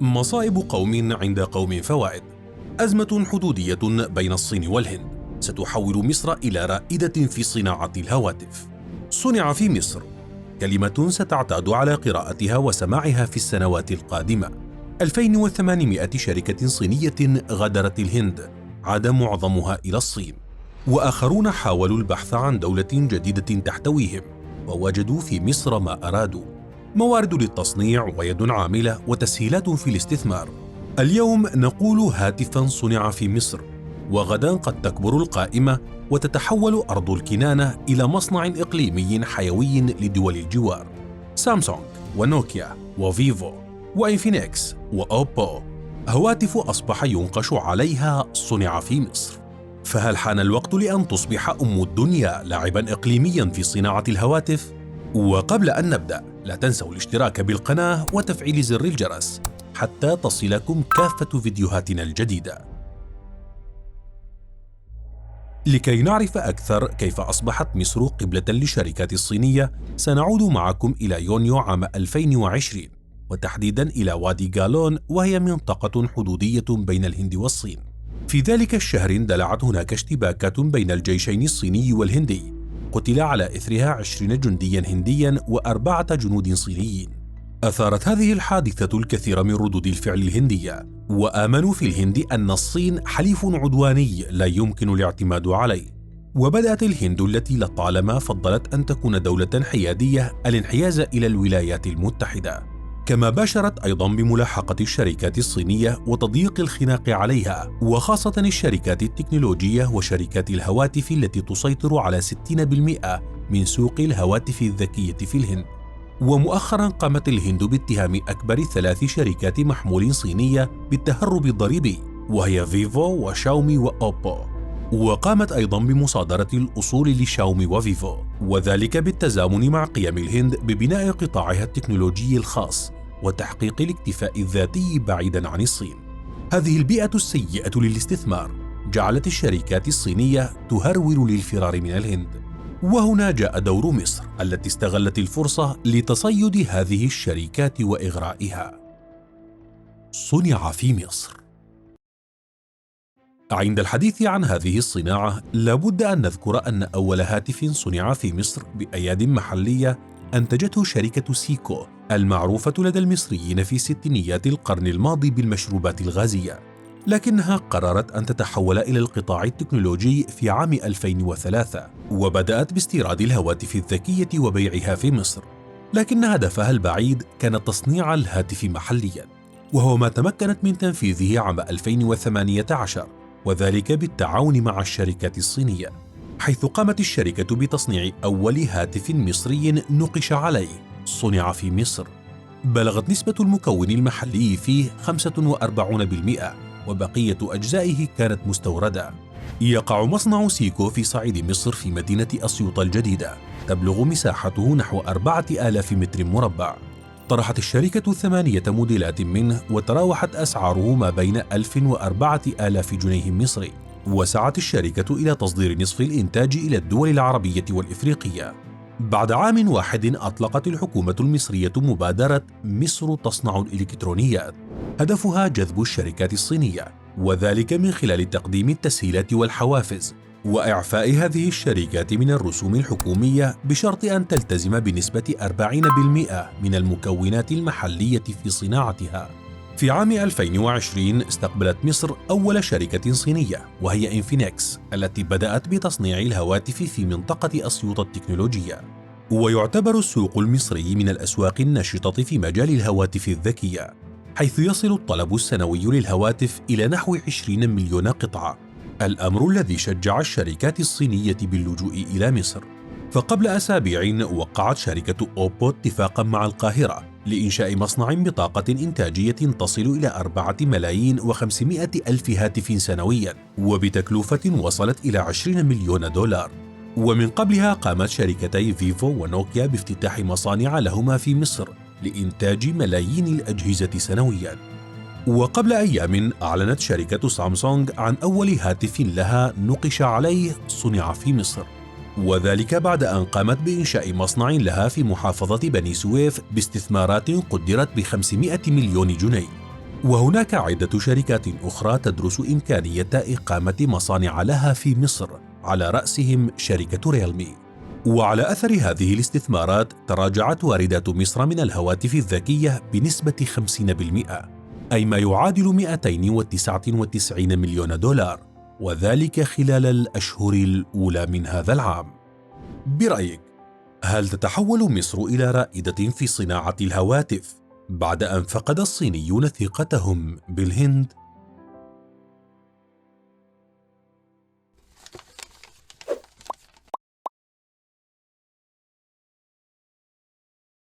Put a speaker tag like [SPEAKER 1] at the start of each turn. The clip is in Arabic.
[SPEAKER 1] مصائب قوم عند قوم فوائد. أزمة حدودية بين الصين والهند ستحول مصر إلى رائدة في صناعة الهواتف. صنع في مصر، كلمة ستعتاد على قراءتها وسماعها في السنوات القادمة. 2800 شركة صينية غادرت الهند، عاد معظمها إلى الصين، وآخرون حاولوا البحث عن دولة جديدة تحتويهم، ووجدوا في مصر ما أرادوا: موارد للتصنيع ويد عاملة وتسهيلات في الاستثمار. اليوم نقول هاتفا صنع في مصر، وغدا قد تكبر القائمة وتتحول أرض الكنانة إلى مصنع إقليمي حيوي لدول الجوار. سامسونج ونوكيا وفيفو وإنفينكس وأوبو، هواتف أصبح ينقش عليها صنع في مصر. فهل حان الوقت لأن تصبح أم الدنيا لاعبا إقليميا في صناعة الهواتف؟ وقبل أن نبدأ، لا تنسوا الاشتراك بالقناة وتفعيل زر الجرس حتى تصلكم كافة فيديوهاتنا الجديدة. لكي نعرف أكثر كيف أصبحت مصر قبلة للشركات الصينية، سنعود معكم إلى يونيو عام 2020، وتحديدا إلى وادي جالون، وهي منطقة حدودية بين الهند والصين. في ذلك الشهر اندلعت هناك اشتباكات بين الجيشين الصيني والهندي، قتل على إثرها 20 جنديا هنديا و4 جنود صينيين. أثارت هذه الحادثة الكثير من ردود الفعل الهندية، وآمنوا في الهند أن الصين حليف عدواني لا يمكن الاعتماد عليه. وبدأت الهند التي لطالما فضلت أن تكون دولة حيادية الانحياز إلى الولايات المتحدة، كما باشرت أيضا بملاحقة الشركات الصينية وتضييق الخناق عليها، وخاصة الشركات التكنولوجية وشركات الهواتف التي تسيطر على 60% من سوق الهواتف الذكية في الهند. ومؤخرا قامت الهند باتهام أكبر 3 شركات محمول صينية بالتهرب الضريبي، وهي فيفو وشاومي وأوبو، وقامت أيضا بمصادرة الأصول لشاومي وفيفو، وذلك بالتزامن مع قيام الهند ببناء قطاعها التكنولوجي الخاص وتحقيق الاكتفاء الذاتي بعيدا عن الصين. هذه البيئة السيئة للاستثمار جعلت الشركات الصينية تهرول للفرار من الهند، وهنا جاء دور مصر التي استغلت الفرصة لتصيد هذه الشركات وإغرائها. صنع في مصر. عند الحديث عن هذه الصناعة، لابد أن نذكر أن أول هاتف صنع في مصر بأياد محلية أنتجته شركة سيكو، المعروفة لدى المصريين في ستينيات القرن الماضي بالمشروبات الغازية، لكنها قررت أن تتحول إلى القطاع التكنولوجي في عام 2003، وبدأت باستيراد الهواتف الذكية وبيعها في مصر، لكن هدفها البعيد كان تصنيع الهاتف محليا، وهو ما تمكنت من تنفيذه عام 2018، وذلك بالتعاون مع الشركات الصينية، حيث قامت الشركة بتصنيع أول هاتف مصري نقش عليه صنع في مصر. بلغت نسبة المكون المحلي فيه 45%، وبقية أجزائه كانت مستوردة. يقع مصنع سيكو في صعيد مصر في مدينة أسيوط الجديدة، تبلغ مساحته نحو 4000 متر مربع. طرحت الشركة 8 موديلات منه، وتراوحت أسعاره ما بين 1000 و4000 جنيه مصري، وسعت الشركة إلى تصدير نصف الإنتاج إلى الدول العربية والإفريقية. بعد عام واحد أطلقت الحكومة المصرية مبادرة مصر تصنع الإلكترونيات، هدفها جذب الشركات الصينية، وذلك من خلال تقديم التسهيلات والحوافز وإعفاء هذه الشركات من الرسوم الحكومية، بشرط أن تلتزم بنسبة 40% من المكونات المحلية في صناعتها. في عام 2020 استقبلت مصر أول شركة صينية، وهي إنفينكس، التي بدأت بتصنيع الهواتف في منطقة أسيوط التكنولوجية. ويعتبر السوق المصري من الأسواق الناشطة في مجال الهواتف الذكية، حيث يصل الطلب السنوي للهواتف إلى نحو 20 مليون قطعة، الأمر الذي شجع الشركات الصينية باللجوء إلى مصر. فقبل أسابيع وقعت شركة أوبو اتفاقا مع القاهرة لإنشاء مصنع بطاقة إنتاجية تصل إلى 4,500,000 هاتف سنويا، وبتكلفة وصلت إلى 20 مليون دولار. ومن قبلها قامت شركتي فيفو ونوكيا بافتتاح مصانع لهما في مصر لإنتاج ملايين الأجهزة سنويا. وقبل أيام أعلنت شركة سامسونج عن أول هاتف لها نقش عليه صنع في مصر، وذلك بعد أن قامت بإنشاء مصنع لها في محافظة بني سويف باستثمارات قدرت ب500 مليون جنيه. وهناك عدة شركات أخرى تدرس إمكانية إقامة مصانع لها في مصر، على رأسهم شركة ريلمي. وعلى أثر هذه الاستثمارات تراجعت واردات مصر من الهواتف الذكية بنسبة 50%، أي ما يعادل 299 مليون دولار، وذلك خلال الأشهر الأولى من هذا العام. برأيك، هل تتحول مصر إلى رائدة في صناعة الهواتف بعد أن فقد الصينيون ثقتهم بالهند؟